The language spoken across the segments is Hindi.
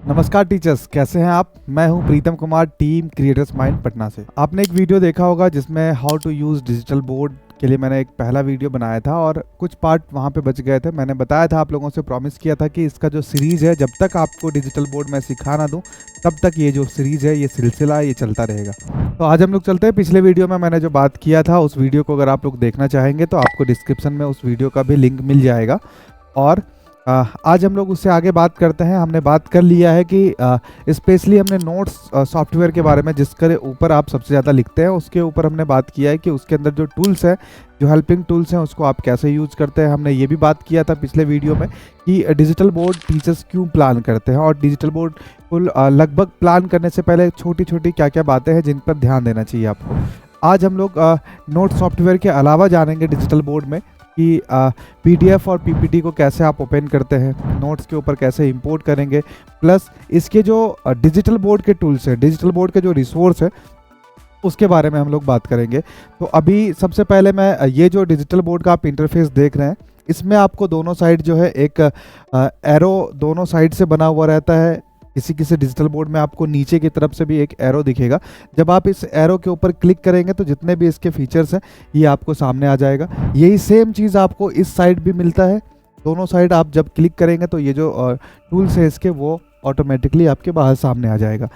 नमस्कार टीचर्स, कैसे हैं आप। मैं हूं Pritam Kumar, team creators mind Patna से। आपने एक वीडियो देखा होगा जिसमें how to use digital board के लिए मैंने एक पहला वीडियो बनाया था और कुछ पार्ट वहां पे बच गए थे। मैंने बताया था, आप लोगों से प्रॉमिस किया था कि इसका जो सीरीज़ है, जब तक आपको डिजिटल बोर्ड मैं सिखा ना दूं तब तक ये जो सीरीज़ है, ये सिलसिला ये चलता रहेगा। तो आज हम लोग चलते हैं। पिछले वीडियो में मैंने जो बात किया था, उस वीडियो को अगर आप लोग देखना चाहेंगे तो आपको डिस्क्रिप्शन में उस वीडियो का भी लिंक मिल जाएगा। और आज हम लोग उससे आगे बात करते हैं। हमने बात कर लिया है कि स्पेशली हमने नोट्स सॉफ्टवेयर के बारे में, जिसके ऊपर आप सबसे ज़्यादा लिखते हैं, उसके ऊपर हमने बात किया है कि उसके अंदर जो टूल्स हैं, जो हेल्पिंग टूल्स हैं, उसको आप कैसे यूज़ करते हैं। हमने ये भी बात किया था पिछले वीडियो में कि डिजिटल बोर्ड टीचर्स क्यों प्लान करते हैं और डिजिटल बोर्ड को लगभग प्लान करने से पहले छोटी छोटी क्या क्या बातें हैं जिन पर ध्यान देना चाहिए आपको। आज हम लोग नोट सॉफ्टवेयर के अलावा जानेंगे डिजिटल बोर्ड में कि पीडीएफ और पीपीटी को कैसे आप ओपन करते हैं, नोट्स के ऊपर कैसे इंपोर्ट करेंगे, प्लस इसके जो डिजिटल बोर्ड के टूल्स हैं, डिजिटल बोर्ड के जो रिसोर्स है, उसके बारे में हम लोग बात करेंगे। तो अभी सबसे पहले मैं ये जो डिजिटल बोर्ड का आप इंटरफेस देख रहे हैं, इसमें आपको दोनों साइड जो है एक एरो दोनों साइड से बना हुआ रहता है। किसी किसी डिजिटल बोर्ड में आपको नीचे की तरफ से भी एक एरो दिखेगा। जब आप इस एरो के ऊपर क्लिक करेंगे तो जितने भी इसके फीचर्स हैं ये आपको सामने आ जाएगा। यही सेम चीज़ आपको इस साइड भी मिलता है। दोनों साइड आप जब क्लिक करेंगे तो ये जो टूल्स है इसके, वो ऑटोमेटिकली आपके बाहर सामने आ जाएगा।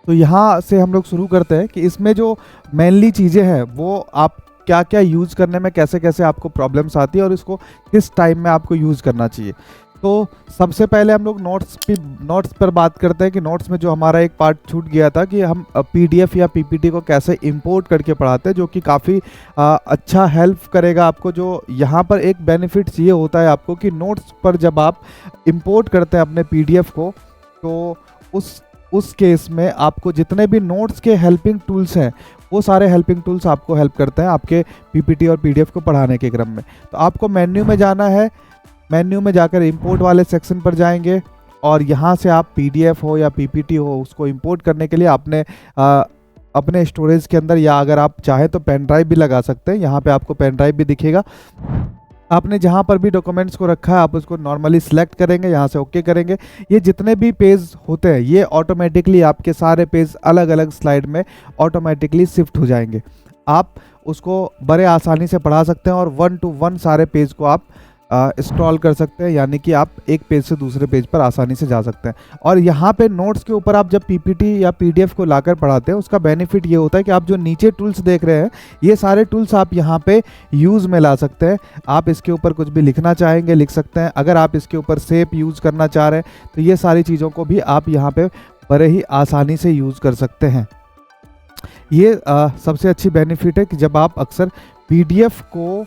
तो यहाँ से हम लोग शुरू करते हैं कि इसमें जो मेनली चीज़ें हैं वो आप क्या क्या यूज़ करने में कैसे कैसे आपको प्रॉब्लम्स आती है और इसको किस टाइम में आपको यूज़ करना चाहिए। तो सबसे पहले हम लोग नोट्स पर बात करते हैं कि नोट्स में जो हमारा एक पार्ट छूट गया था कि हम पीडीएफ या पीपीटी को कैसे इंपोर्ट करके पढ़ाते हैं, जो कि काफ़ी अच्छा हेल्प करेगा आपको। जो यहाँ पर एक बेनिफिट्स ये होता है आपको कि नोट्स पर जब आप इंपोर्ट करते हैं अपने पीडीएफ को, तो उस केस में आपको जितने भी नोट्स के हेल्पिंग टूल्स हैं वो सारे हेल्पिंग टूल्स आपको हेल्प करते हैं आपके पीपीटी और पीडीएफ को पढ़ाने के क्रम में। तो आपको मेन्यू में जाना है। मेन्यू में जाकर इंपोर्ट वाले सेक्शन पर जाएंगे और यहाँ से आप पीडीएफ हो या पीपीटी हो, उसको इंपोर्ट करने के लिए अपने स्टोरेज के अंदर, या अगर आप चाहें तो पेन ड्राइव भी लगा सकते हैं। यहाँ पे आपको पेन ड्राइव भी दिखेगा। आपने जहाँ पर भी डॉक्यूमेंट्स को रखा है आप उसको नॉर्मली सिलेक्ट करेंगे, यहाँ से ओके करेंगे। ये जितने भी पेज होते हैं ये ऑटोमेटिकली आपके सारे पेज अलग अलग स्लाइड में ऑटोमेटिकली शिफ्ट हो जाएंगे। आप उसको बड़े आसानी से पढ़ा सकते हैं और 1 to 1 सारे पेज को आप इंस्टॉल कर सकते हैं, यानी कि आप एक पेज से दूसरे पेज पर आसानी से जा सकते हैं। और यहाँ पे नोट्स के ऊपर आप जब पीपीटी या पीडीएफ को लाकर पढ़ाते हैं, उसका बेनिफिट ये होता है कि आप जो नीचे टूल्स देख रहे हैं, ये सारे टूल्स आप यहाँ पे यूज़ में ला सकते हैं। आप इसके ऊपर कुछ भी लिखना चाहेंगे लिख सकते हैं। अगर आप इसके ऊपर शेप यूज़ करना चाह रहे हैं तो ये सारी चीज़ों को भी आप यहाँ पे बड़े ही आसानी से यूज़ कर सकते हैं। ये सबसे अच्छी बेनिफिट है कि जब आप अक्सर पीडीएफ को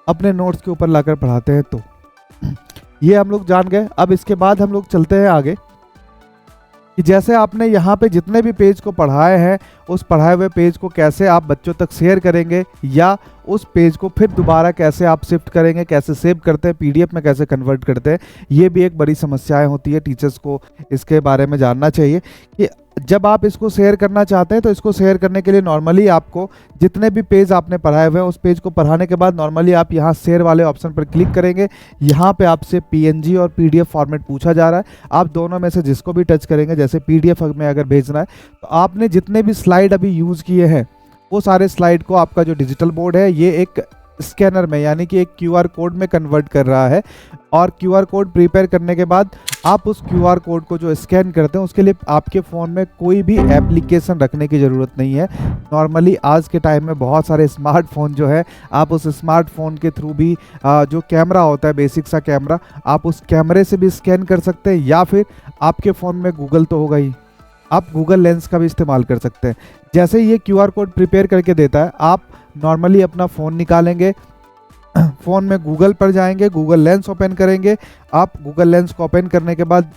अपने नोट्स के ऊपर लाकर पढ़ाते हैं। तो ये हम लोग जान गए। अब इसके बाद हम लोग चलते हैं आगे कि जैसे आपने यहाँ पे जितने भी पेज को पढ़ाए हैं, उस पढ़ाए हुए पेज को कैसे आप बच्चों तक शेयर करेंगे, या उस पेज को फिर दोबारा कैसे आप शिफ्ट करेंगे, कैसे सेव करते हैं, पीडीएफ में कैसे कन्वर्ट करते हैं। ये भी एक बड़ी समस्याएं होती है। टीचर्स को इसके बारे में जानना चाहिए कि जब आप इसको शेयर करना चाहते हैं तो इसको शेयर करने के लिए नॉर्मली आपको जितने भी पेज आपने पढ़ाए हुए हैं, उस पेज को पढ़ाने के बाद नॉर्मली आप यहाँ शेयर वाले ऑप्शन पर क्लिक करेंगे। यहाँ पे आपसे पीएनजी और पीडीएफ फॉर्मेट पूछा जा रहा है। आप दोनों में से जिसको भी टच करेंगे, जैसे पीडीएफ में अगर भेजना है तो आपने जितने भी स्लाइड अभी यूज़ किए हैं वो सारे स्लाइड को आपका जो डिजिटल बोर्ड है ये एक स्कैनर में, यानी कि एक क्यूआर कोड में कन्वर्ट कर रहा है। और क्यूआर कोड प्रिपेयर करने के बाद आप उस क्यूआर कोड को जो स्कैन करते हैं उसके लिए आपके फ़ोन में कोई भी एप्लीकेशन रखने की ज़रूरत नहीं है। नॉर्मली आज के टाइम में बहुत सारे स्मार्टफोन जो है, आप उस स्मार्टफोन के थ्रू भी जो कैमरा होता है, बेसिक सा कैमरा, आप उस कैमरे से भी स्कैन कर सकते हैं, या फिर आपके फ़ोन में गूगल तो होगा ही, आप गूगल लेंस का भी इस्तेमाल कर सकते हैं। जैसे ये क्यूआर कोड प्रिपेयर करके देता है, आप नॉर्मली अपना फ़ोन निकालेंगे, फ़ोन में गूगल पर जाएंगे, गूगल लेंस ओपन करेंगे। आप गूगल लेंस को ओपन करने के बाद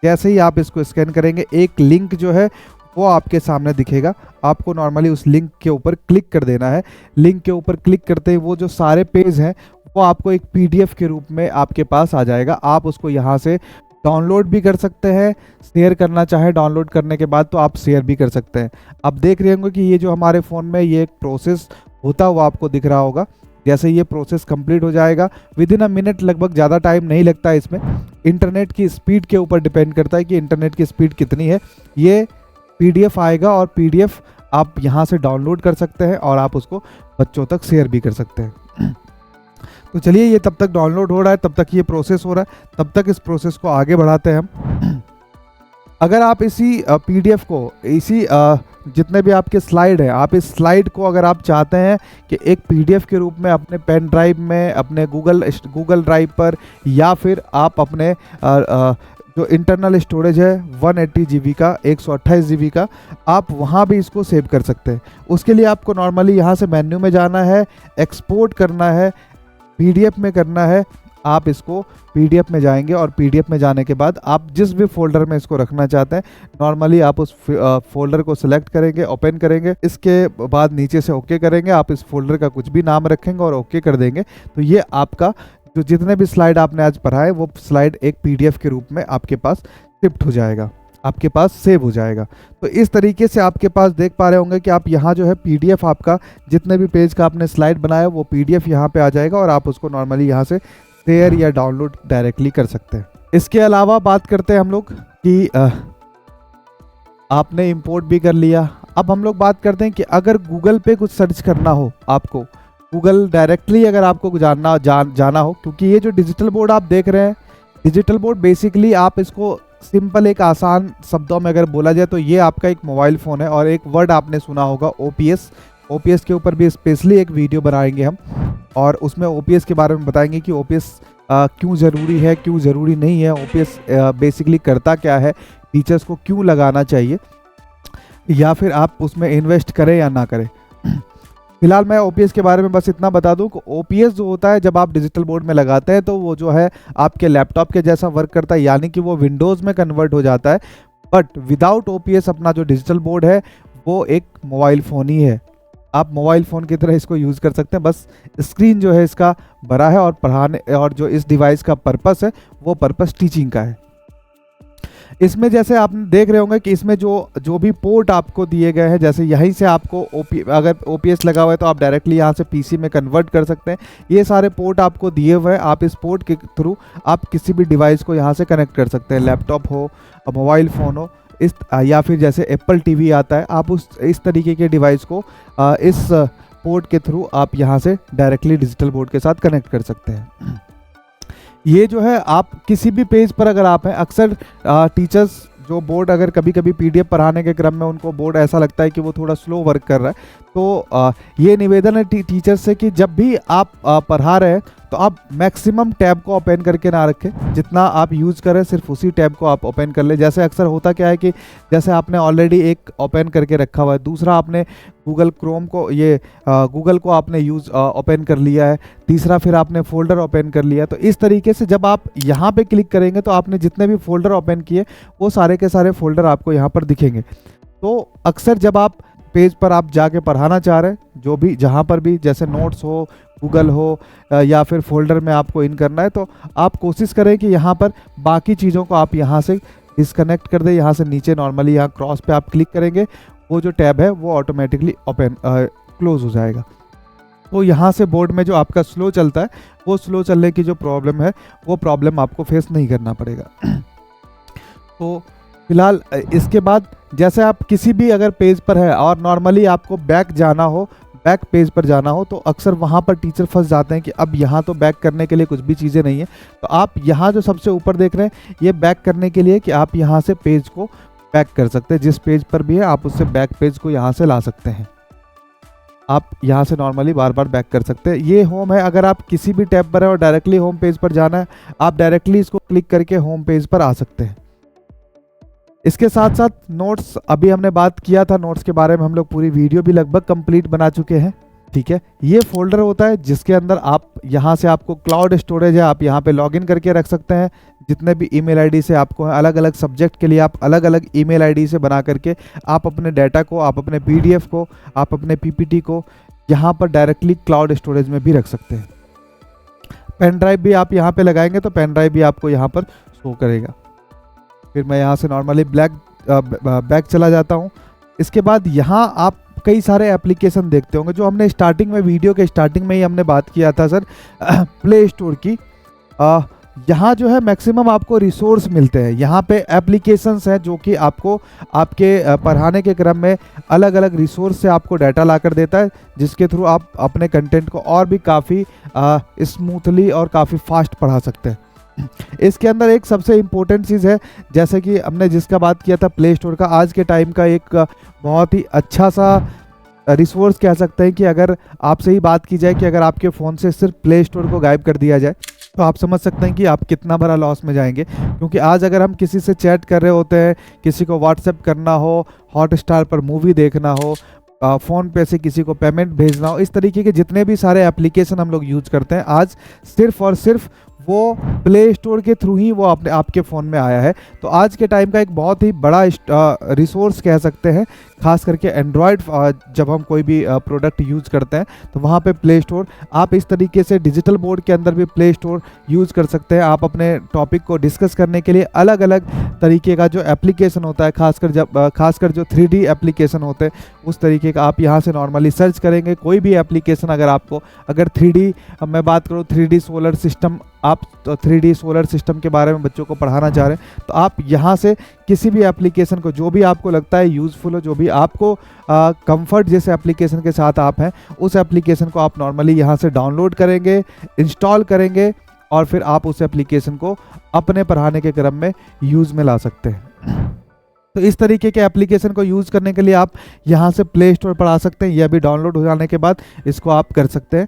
जैसे ही आप इसको स्कैन करेंगे, एक लिंक जो है वो आपके सामने दिखेगा। आपको नॉर्मली उस लिंक के ऊपर क्लिक कर देना है। लिंक के ऊपर क्लिक करते ही वो जो सारे पेज हैं वो आपको एक पीडीएफ के रूप में आपके पास आ जाएगा। आप उसको यहाँ से डाउनलोड भी कर सकते हैं, शेयर करना चाहे डाउनलोड करने के बाद तो आप शेयर भी कर सकते हैं। आप देख रहे होंगे कि ये जो हमारे फ़ोन में ये एक प्रोसेस होता हुआ आपको दिख रहा होगा। जैसे ये प्रोसेस कंप्लीट हो जाएगा विदिन अ मिनट, लगभग ज़्यादा टाइम नहीं लगता है इसमें। इंटरनेट की स्पीड के ऊपर डिपेंड करता है कि इंटरनेट की स्पीड कितनी है। ये PDF आएगा और PDF आप यहाँ से डाउनलोड कर सकते हैं और आप उसको बच्चों तक शेयर भी कर सकते हैं। तो चलिए, ये तब तक डाउनलोड हो रहा है, तब तक ये प्रोसेस हो रहा है, तब तक इस प्रोसेस को आगे बढ़ाते हैं हम। अगर आप इसी PDF को, इसी जितने भी आपके स्लाइड हैं, आप इस स्लाइड को अगर आप चाहते हैं कि एक PDF के रूप में अपने पेन ड्राइव में, अपने गूगल ड्राइव पर, या फिर आप अपने जो इंटरनल स्टोरेज है 180 GB का, 128 GB का, आप वहाँ भी इसको सेव कर सकते हैं। उसके लिए आपको नॉर्मली यहाँ से मेन्यू में जाना है, एक्सपोर्ट करना है, PDF में करना है। आप इसको PDF में जाएंगे और PDF में जाने के बाद आप जिस भी फोल्डर में इसको रखना चाहते हैं, नॉर्मली आप उस फोल्डर को सिलेक्ट करेंगे, ओपन करेंगे, इसके बाद नीचे से ओके करेंगे। आप इस फोल्डर का कुछ भी नाम रखेंगे और ओके कर देंगे, तो ये आपका जो जितने भी स्लाइड आपने आज पढ़ाए वो स्लाइड एक PDF के रूप में आपके पास शिफ्ट हो जाएगा, आपके पास सेव हो जाएगा। तो इस तरीके से आपके पास देख पा रहे होंगे कि आप यहाँ जो है PDF आपका, जितने भी पेज का आपने स्लाइड बनाया वो PDF यहाँ पे आ जाएगा और आप उसको नॉर्मली यहाँ से शेयर या डाउनलोड डायरेक्टली कर सकते हैं। इसके अलावा बात करते हैं हम लोग कि आपने इंपोर्ट भी कर लिया। अब हम लोग बात करते हैं कि अगर गूगल पे कुछ सर्च करना हो, आपको गूगल डायरेक्टली अगर आपको जाना हो, क्योंकि ये जो डिजिटल बोर्ड आप देख रहे हैं, डिजिटल बोर्ड बेसिकली आप इसको सिंपल एक आसान शब्दों में अगर बोला जाए तो ये आपका एक मोबाइल फ़ोन है। और एक वर्ड आपने सुना होगा OPS के ऊपर भी स्पेशली एक वीडियो बनाएंगे हम, और उसमें OPS के बारे में बताएंगे कि OPS क्यों ज़रूरी है, क्यों ज़रूरी नहीं है, OPS बेसिकली करता क्या है, फीचर्स को क्यों लगाना चाहिए, या फिर आप उसमें इन्वेस्ट करें या ना करें। फिलहाल मैं OPS के बारे में बस इतना बता दूं कि OPS जो होता है जब आप डिजिटल बोर्ड में लगाते हैं तो वो जो है आपके लैपटॉप के जैसा वर्क करता है, यानी कि वो विंडोज़ में कन्वर्ट हो जाता है। बट विदाउट OPS अपना जो डिजिटल बोर्ड है वो एक मोबाइल फ़ोन ही है। आप मोबाइल फ़ोन की तरह इसको यूज़ कर सकते हैं, बस स्क्रीन जो है इसका बड़ा है और पढ़ाने, और जो इस डिवाइस का पर्पस है वो पर्पस टीचिंग का है। इसमें जैसे आप देख रहे होंगे कि इसमें जो भी पोर्ट आपको दिए गए हैं, जैसे यहीं से आपको अगर OPS लगा हुआ है तो आप डायरेक्टली यहाँ से PC में कन्वर्ट कर सकते हैं। ये सारे पोर्ट आपको दिए हुए हैं, आप इस पोर्ट के थ्रू आप किसी भी डिवाइस को यहाँ से कनेक्ट कर सकते हैं, लैपटॉप हो, मोबाइल फ़ोन हो, या फिर जैसे एप्पल TV आता है, आप इस तरीके के डिवाइस को इस पोर्ट के थ्रू आप यहाँ से डायरेक्टली डिजिटल बोर्ड के साथ कनेक्ट कर सकते हैं। ये जो है आप किसी भी पेज पर अगर आप हैं, अक्सर टीचर्स जो बोर्ड अगर कभी कभी PDF पढ़ाने के क्रम में उनको बोर्ड ऐसा लगता है कि वो थोड़ा स्लो वर्क कर रहा है, तो ये निवेदन है टीचर से कि जब भी आप पढ़ा रहे हैं तो आप मैक्सिमम टैब को ओपन करके ना रखें, जितना आप यूज़ करें सिर्फ उसी टैब को आप ओपन कर ले। जैसे अक्सर होता क्या है कि जैसे आपने ऑलरेडी एक ओपन करके रखा हुआ है, दूसरा आपने गूगल क्रोम को, ये गूगल को आपने ओपन कर लिया है, तीसरा फिर आपने फोल्डर ओपन कर लिया। तो इस तरीके से जब आप यहाँ पे क्लिक करेंगे तो आपने जितने भी फोल्डर ओपन किए वो सारे के सारे फोल्डर आपको यहाँ पर दिखेंगे। तो अक्सर जब आप पेज पर आप जाके पढ़ाना चाह रहे हैं, जो भी जहाँ पर भी जैसे नोट्स हो, गूगल हो, या फिर फोल्डर में आपको इन करना है, तो आप कोशिश करें कि यहाँ पर बाकी चीज़ों को आप यहाँ से डिस्कनेक्ट कर दें। यहाँ से नीचे नॉर्मली यहाँ क्रॉस पे आप क्लिक करेंगे, वो जो टैब है वो ऑटोमेटिकली क्लोज हो जाएगा। तो यहाँ से बोर्ड में जो आपका स्लो चलता है, वो स्लो चलने की जो प्रॉब्लम है वो प्रॉब्लम आपको फेस नहीं करना पड़ेगा। तो फिलहाल इसके बाद जैसे आप किसी भी अगर पेज पर है और नॉर्मली आपको बैक जाना हो, बैक पेज पर जाना हो, तो अक्सर वहाँ पर टीचर फंस जाते हैं कि अब यहाँ तो बैक करने के लिए कुछ भी चीज़ें नहीं है। तो आप यहाँ जो सबसे ऊपर देख रहे हैं, ये बैक करने के लिए कि आप यहाँ से पेज को बैक कर सकते हैं, जिस पेज पर भी है आप उससे बैक पेज को यहाँ से ला सकते हैं। आप यहाँ से नॉर्मली बार बार बैक कर सकते हैं। ये होम है, अगर आप किसी भी टैब पर है और डायरेक्टली होम पेज पर जाना है, आप डायरेक्टली इसको क्लिक करके होम पेज पर आ सकते हैं। इसके साथ साथ नोट्स, अभी हमने बात किया था नोट्स के बारे में, हम लोग पूरी वीडियो भी लगभग कंप्लीट बना चुके हैं, ठीक है। ये फोल्डर होता है जिसके अंदर आप यहाँ से आपको क्लाउड स्टोरेज है, आप यहाँ पे लॉगिन करके रख सकते हैं। जितने भी ईमेल आईडी से आपको है, अलग अलग सब्जेक्ट के लिए आप अलग अलग ईमेल आईडी से बना करके आप अपने डाटा को, आप अपने PDF को, आप अपने PPT को यहाँ पर डायरेक्टली क्लाउड स्टोरेज में भी रख सकते हैं। पेन ड्राइव भी आप यहाँ पे लगाएंगे तो पेन ड्राइव भी आपको यहाँ पर शो करेगा। फिर मैं यहाँ से नॉर्मली बैक चला जाता हूँ। इसके बाद यहाँ आप कई सारे एप्लीकेशन देखते होंगे, जो हमने स्टार्टिंग में, वीडियो के स्टार्टिंग में ही हमने बात किया था सर प्ले स्टोर की। यहाँ जो है मैक्सिमम आपको रिसोर्स मिलते हैं, यहाँ पे एप्लीकेशंस हैं जो कि आपको आपके पढ़ाने के क्रम में अलग अलग रिसोर्स से आपको डाटा ला कर देता है, जिसके थ्रू आप अपने कंटेंट को और भी काफ़ी स्मूथली और काफ़ी फास्ट पढ़ा सकते हैं। इसके अंदर एक सबसे इम्पोर्टेंट चीज़ है, जैसे कि हमने जिसका बात किया था प्ले स्टोर का, आज के टाइम का एक बहुत ही अच्छा सा रिसोर्स कह सकते हैं कि अगर आपसे ही बात की जाए कि अगर आपके फ़ोन से सिर्फ प्ले स्टोर को गायब कर दिया जाए तो आप समझ सकते हैं कि आप कितना बड़ा लॉस में जाएंगे। क्योंकि आज अगर हम किसी से चैट कर रहे होते हैं, किसी को व्हाट्सएप करना हो, हॉटस्टार पर मूवी देखना हो, फ़ोन पे से किसी को पेमेंट भेजना हो, इस तरीके के जितने भी सारे एप्लीकेशन हम लोग यूज़ करते हैं, आज सिर्फ और सिर्फ वो प्ले स्टोर के थ्रू ही वो अपने आपके फ़ोन में आया है। तो आज के टाइम का एक बहुत ही बड़ा रिसोर्स कह सकते हैं, खास करके एंड्रॉयड जब हम कोई भी प्रोडक्ट यूज़ करते हैं तो वहाँ पे प्ले स्टोर, आप इस तरीके से डिजिटल बोर्ड के अंदर भी प्ले स्टोर यूज़ कर सकते हैं। आप अपने टॉपिक को डिस्कस करने के लिए अलग अलग तरीके का जो एप्लीकेशन होता है, खासकर जो 3D एप्लीकेशन होते हैं, उस तरीके का आप यहाँ से नॉर्मली सर्च करेंगे। कोई भी एप्लीकेशन अगर 3D, मैं बात करूँ 3D सोलर सिस्टम, आप तो 3D सोलर सिस्टम के बारे में बच्चों को पढ़ाना चाह रहे हैं तो आप यहाँ से किसी भी एप्लीकेशन को, जो भी आपको लगता है यूज़फुल हो, जो भी आपको कंफर्ट जिस एप्लीकेशन के साथ आप हैं, उस एप्लीकेशन को आप नॉर्मली यहाँ से डाउनलोड करेंगे, इंस्टॉल करेंगे और फिर आप उस एप्लीकेशन को अपने पढ़ाने के क्रम में यूज़ में ला सकते हैं। तो इस तरीके के एप्लीकेशन को यूज़ करने के लिए आप यहाँ से प्ले स्टोर पर आ सकते हैं। यह भी डाउनलोड हो जाने के बाद इसको आप कर सकते हैं,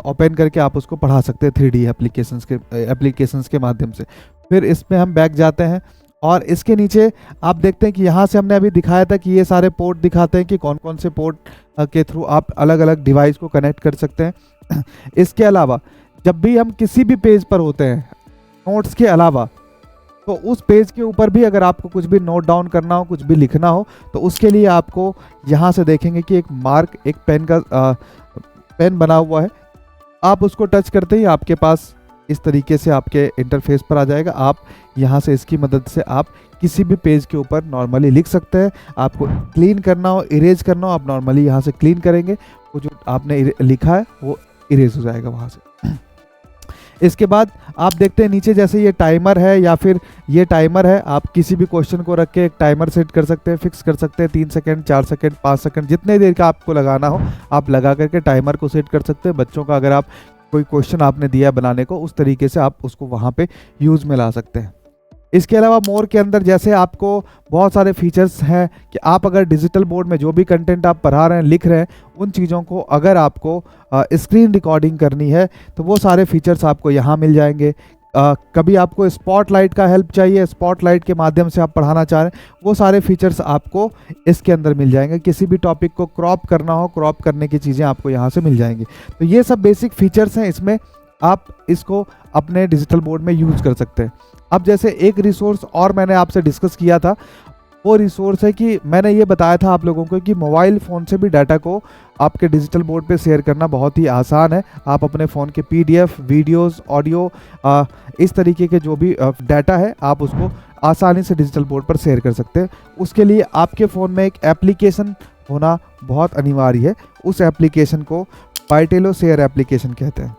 ओपन करके आप उसको पढ़ा सकते हैं 3D एप्लीकेशंस के माध्यम से। फिर इसमें हम बैक जाते हैं और इसके नीचे आप देखते हैं कि यहाँ से हमने अभी दिखाया था कि ये सारे पोर्ट दिखाते हैं कि कौन कौन से पोर्ट के थ्रू आप अलग अलग डिवाइस को कनेक्ट कर सकते हैं। इसके अलावा जब भी हम किसी भी पेज पर होते हैं नोट्स के अलावा, तो उस पेज के ऊपर भी अगर आपको कुछ भी नोट डाउन करना हो, कुछ भी लिखना हो, तो उसके लिए आपको यहाँ से देखेंगे कि एक मार्क, एक पेन बना हुआ है। आप उसको टच करते ही आपके पास इस तरीके से आपके इंटरफेस पर आ जाएगा। आप यहाँ से इसकी मदद से आप किसी भी पेज के ऊपर नॉर्मली लिख सकते हैं। आपको क्लीन करना हो, इरेज करना हो, आप नॉर्मली यहाँ से क्लीन करेंगे, वो जो आपने लिखा है वो इरेज हो जाएगा वहाँ से। इसके बाद आप देखते हैं नीचे जैसे ये टाइमर है या फिर ये टाइमर है, आप किसी भी क्वेश्चन को रख के एक टाइमर सेट कर सकते हैं, फिक्स कर सकते हैं। 3 सेकंड, 4 सेकंड, 5 सेकंड, जितने देर का आपको लगाना हो आप लगा करके टाइमर को सेट कर सकते हैं। बच्चों का अगर आप कोई क्वेश्चन आपने दिया बनाने को, उस तरीके से आप उसको वहाँ पे यूज़ में ला सकते हैं। इसके अलावा मोर के अंदर जैसे आपको बहुत सारे फीचर्स हैं कि आप अगर डिजिटल बोर्ड में जो भी कंटेंट आप पढ़ा रहे हैं, लिख रहे हैं, उन चीज़ों को अगर आपको स्क्रीन रिकॉर्डिंग करनी है तो वो सारे फीचर्स आपको यहाँ मिल जाएंगे। कभी आपको स्पॉटलाइट का हेल्प चाहिए, स्पॉटलाइट के माध्यम से आप पढ़ाना चाह रहे हैं, वो सारे फीचर्स आपको इसके अंदर मिल जाएंगे। किसी भी टॉपिक को क्रॉप करना हो, क्रॉप करने की चीज़ें आपको यहाँ से मिल जाएंगी। तो ये सब बेसिक फीचर्स हैं, इसमें आप इसको अपने डिजिटल बोर्ड में यूज़ कर सकते हैं। अब जैसे एक रिसोर्स और मैंने आपसे डिस्कस किया था, वो रिसोर्स है कि मैंने ये बताया था आप लोगों को कि मोबाइल फ़ोन से भी डाटा को आपके डिजिटल बोर्ड पे शेयर करना बहुत ही आसान है। आप अपने फ़ोन के PDF, वीडियोस, ऑडियो, इस तरीके के जो भी डाटा है आप उसको आसानी से डिजिटल बोर्ड पर शेयर कर सकते हैं। उसके लिए आपके फ़ोन में एक एप्लीकेशन होना बहुत अनिवार्य है। उस एप्लीकेशन को बायटेलो शेयर एप्लीकेशन कहते हैं।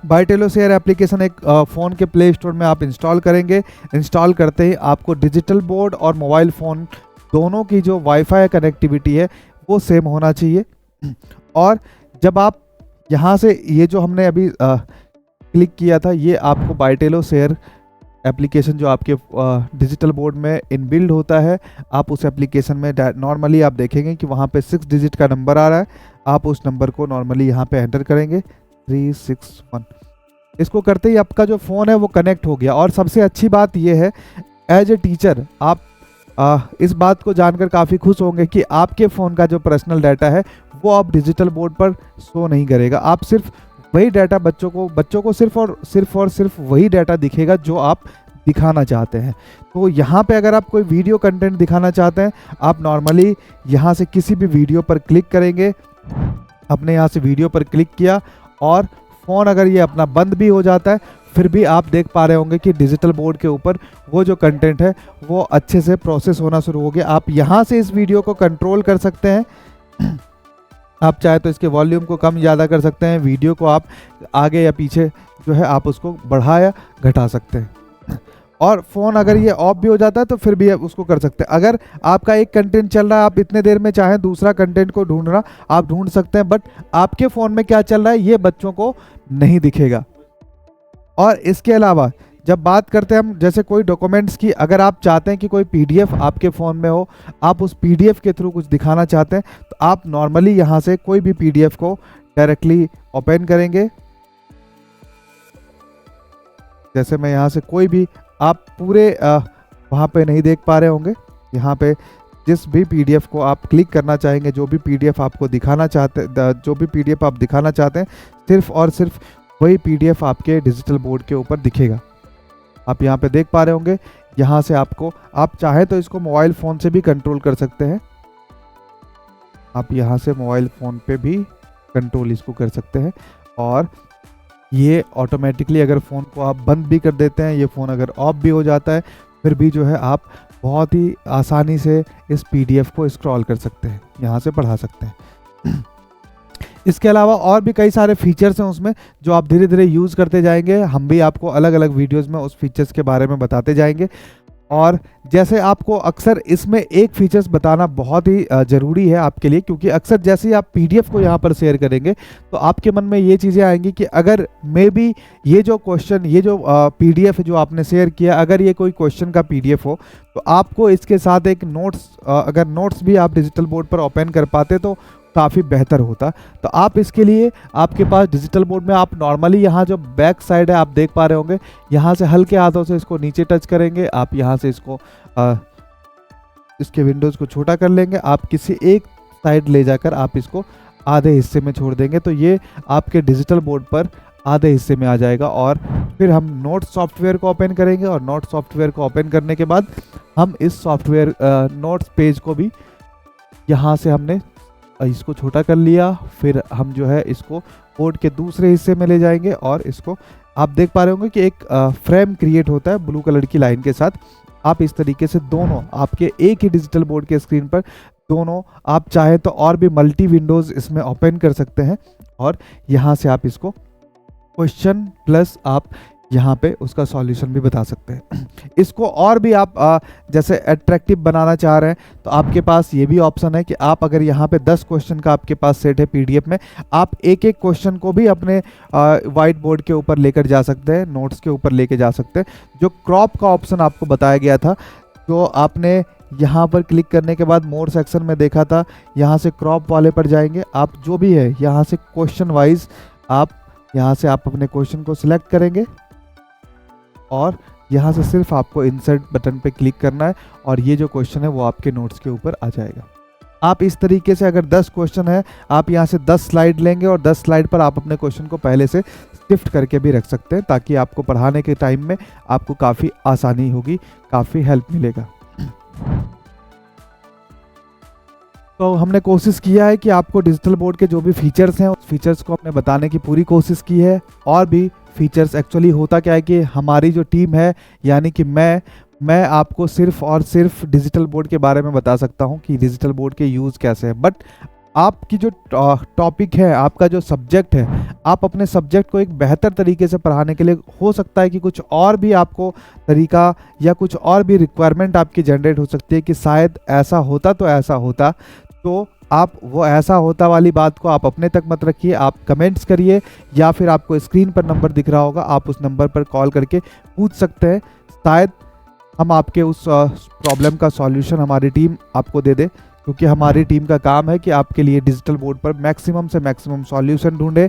बायटेलो शेयर एप्लीकेशन एक फ़ोन के प्ले स्टोर में आप इंस्टॉल करेंगे। इंस्टॉल करते ही आपको डिजिटल बोर्ड और मोबाइल फ़ोन दोनों की जो वाईफाई कनेक्टिविटी है वो सेम होना चाहिए। और जब आप यहाँ से ये जो हमने अभी क्लिक किया था, ये आपको बायटेलो शेयर एप्लीकेशन जो आपके डिजिटल बोर्ड में इनबिल्ड होता है, आप उस एप्लीकेशन में नॉर्मली आप देखेंगे कि वहाँ पे 6 डिजिट का नंबर आ रहा है। आप उस नंबर को नॉर्मली यहाँ पे एंटर करेंगे 361। इसको करते ही आपका जो फ़ोन है वो कनेक्ट हो गया। और सबसे अच्छी बात ये है, एज ए टीचर आप इस बात को जानकर काफ़ी खुश होंगे कि आपके फ़ोन का जो पर्सनल डाटा है वो आप डिजिटल बोर्ड पर शो नहीं करेगा। आप सिर्फ वही डाटा बच्चों को सिर्फ और सिर्फ वही डाटा दिखेगा जो आप दिखाना चाहते हैं। तो यहाँ पे अगर आप कोई वीडियो कंटेंट दिखाना चाहते हैं, आप नॉर्मली यहाँ से किसी भी वीडियो पर क्लिक करेंगे। अपने यहाँ से वीडियो पर क्लिक किया और फ़ोन अगर ये अपना बंद भी हो जाता है, फिर भी आप देख पा रहे होंगे कि डिजिटल बोर्ड के ऊपर वो जो कंटेंट है वो अच्छे से प्रोसेस होना शुरू हो गया। आप यहाँ से इस वीडियो को कंट्रोल कर सकते हैं। आप चाहे तो इसके वॉल्यूम को कम ज़्यादा कर सकते हैं, वीडियो को आप आगे या पीछे जो है आप उसको बढ़ा या घटा सकते हैं। और फ़ोन अगर ये ऑफ भी हो जाता है तो फिर भी आप उसको कर सकते हैं। अगर आपका एक कंटेंट चल रहा है, आप इतने देर में चाहें दूसरा कंटेंट को ढूंढना आप ढूंढ सकते हैं, बट आपके फ़ोन में क्या चल रहा है ये बच्चों को नहीं दिखेगा। और इसके अलावा जब बात करते हैं हम जैसे कोई डॉक्यूमेंट्स की, अगर आप चाहते हैं कि कोई पीडीएफ आपके फ़ोन में हो, आप उस पीडीएफ के थ्रू कुछ दिखाना चाहते हैं, तो आप नॉर्मली यहाँ से कोई भी पीडीएफ को डायरेक्टली ओपन करेंगे। जैसे मैं यहाँ से कोई भी, आप पूरे वहाँ पे नहीं देख पा रहे होंगे, यहाँ पे जिस भी पीडीएफ को आप क्लिक करना चाहेंगे, जो भी पीडीएफ आपको दिखाना चाहते, जो भी पीडीएफ आप दिखाना चाहते हैं, सिर्फ और सिर्फ वही पीडीएफ आपके डिजिटल बोर्ड के ऊपर दिखेगा। आप यहाँ पे देख पा रहे होंगे, यहाँ से आपको, आप चाहे तो इसको मोबाइल फ़ोन से भी कंट्रोल कर सकते हैं। आप यहाँ से मोबाइल फ़ोन पे भी कंट्रोल इसको कर सकते हैं, और ये ऑटोमेटिकली अगर फ़ोन को आप बंद भी कर देते हैं, ये फ़ोन अगर ऑफ भी हो जाता है, फिर भी जो है आप बहुत ही आसानी से इस पीडीएफ को स्क्रॉल कर सकते हैं, यहाँ से पढ़ा सकते हैं। इसके अलावा और भी कई सारे फीचर्स हैं उसमें जो आप धीरे धीरे यूज़ करते जाएंगे। हम भी आपको अलग अलग वीडियोस में उस फीचर्स के बारे में बताते जाएंगे। और जैसे आपको अक्सर इसमें एक फीचर्स बताना बहुत ही ज़रूरी है आपके लिए, क्योंकि अक्सर जैसे ही आप पीडीएफ को यहाँ पर शेयर करेंगे तो आपके मन में ये चीज़ें आएंगी कि अगर मे बी ये जो क्वेश्चन, ये जो पीडीएफ जो आपने शेयर किया, अगर ये कोई क्वेश्चन का पीडीएफ हो तो आपको इसके साथ एक नोट्स, अगर नोट्स भी आप डिजिटल बोर्ड पर ओपन कर पाते तो काफ़ी बेहतर होता। तो आप इसके लिए आपके पास डिजिटल बोर्ड में आप नॉर्मली यहाँ जो बैक साइड है आप देख पा रहे होंगे, यहाँ से हल्के हाथों से इसको नीचे टच करेंगे, आप यहाँ से इसको इसके विंडोज़ को छोटा कर लेंगे, आप किसी एक साइड ले जाकर आप इसको आधे हिस्से में छोड़ देंगे तो ये आपके डिजिटल बोर्ड पर आधे हिस्से में आ जाएगा। और फिर हम नोट सॉफ्टवेयर को ओपन करेंगे, और नोट सॉफ्टवेयर को ओपन करने के बाद हम इस सॉफ्टवेयर नोट्स पेज को भी यहाँ से हमने इसको छोटा कर लिया, फिर हम जो है इसको बोर्ड के दूसरे हिस्से में ले जाएंगे, और इसको आप देख पा रहे होंगे कि एक फ्रेम क्रिएट होता है ब्लू कलर की लाइन के साथ। आप इस तरीके से दोनों आपके एक ही डिजिटल बोर्ड के स्क्रीन पर दोनों, आप चाहें तो और भी मल्टी विंडोज़ इसमें ओपन कर सकते हैं, और यहाँ से आप इसको क्वेश्चन प्लस आप यहाँ पे उसका सॉल्यूशन भी बता सकते हैं। इसको और भी आप जैसे अट्रैक्टिव बनाना चाह रहे हैं तो आपके पास ये भी ऑप्शन है कि आप अगर यहाँ पे 10 क्वेश्चन का आपके पास सेट है पीडीएफ में, आप एक एक क्वेश्चन को भी अपने वाइट बोर्ड के ऊपर लेकर जा सकते हैं, नोट्स के ऊपर लेके जा सकते हैं। जो क्रॉप का ऑप्शन आपको बताया गया था, जो आपने यहाँ पर क्लिक करने के बाद मोर सेक्शन में देखा था, यहाँ से क्रॉप वाले पर जाएंगे, आप जो भी है यहाँ से क्वेश्चन वाइज आप यहाँ से आप अपने क्वेश्चन को सिलेक्ट करेंगे, और यहाँ से सिर्फ आपको इंसर्ट बटन पे क्लिक करना है, और ये जो क्वेश्चन है वो आपके नोट्स के ऊपर आ जाएगा। आप इस तरीके से अगर 10 क्वेश्चन है, आप यहाँ से 10 स्लाइड लेंगे, और 10 स्लाइड पर आप अपने क्वेश्चन को पहले से शिफ्ट करके भी रख सकते हैं, ताकि आपको पढ़ाने के टाइम में आपको काफ़ी आसानी होगी, काफ़ी हेल्प मिलेगा। तो हमने कोशिश किया है कि आपको डिजिटल बोर्ड के जो भी फीचर्स हैं उस फीचर्स को हमने बताने की पूरी कोशिश की है। और भी फीचर्स, एक्चुअली होता क्या है कि हमारी जो टीम है, यानी कि मैं आपको सिर्फ और सिर्फ डिजिटल बोर्ड के बारे में बता सकता हूं कि डिजिटल बोर्ड के यूज़ कैसे हैं, बट आपकी जो टॉपिक है, आपका जो सब्जेक्ट है, आप अपने सब्जेक्ट को एक बेहतर तरीके से पढ़ाने के लिए हो सकता है कि कुछ और भी आपको तरीका या कुछ और भी रिक्वायरमेंट आपकी जनरेट हो सकती है कि शायद ऐसा होता तो ऐसा होता। तो आप वो ऐसा होता वाली बात को आप अपने तक मत रखिए, आप कमेंट्स करिए, या फिर आपको स्क्रीन पर नंबर दिख रहा होगा, आप उस नंबर पर कॉल करके पूछ सकते हैं। शायद हम आपके उस प्रॉब्लम का सॉल्यूशन हमारी टीम आपको दे दे, क्योंकि हमारी टीम का काम है कि आपके लिए डिजिटल बोर्ड पर मैक्सिमम से मैक्सिमम सॉल्यूशन ढूंढे,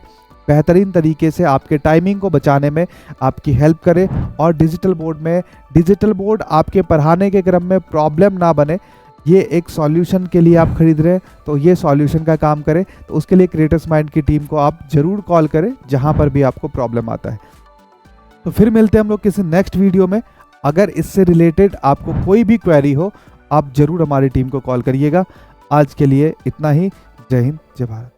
बेहतरीन तरीके से आपके टाइमिंग को बचाने में आपकी हेल्प करे, और डिजिटल बोर्ड आपके पढ़ाने के क्रम में प्रॉब्लम ना बने। ये एक सॉल्यूशन के लिए आप खरीद रहे हैं तो ये सॉल्यूशन का काम करे, तो उसके लिए क्रिएटर्स माइंड की टीम को आप ज़रूर कॉल करें जहाँ पर भी आपको प्रॉब्लम आता है। तो फिर मिलते हैं हम लोग किसी नेक्स्ट वीडियो में। अगर इससे रिलेटेड आपको कोई भी क्वेरी हो, आप ज़रूर हमारी टीम को कॉल करिएगा। आज के लिए इतना ही। जय हिंद, जय भारत।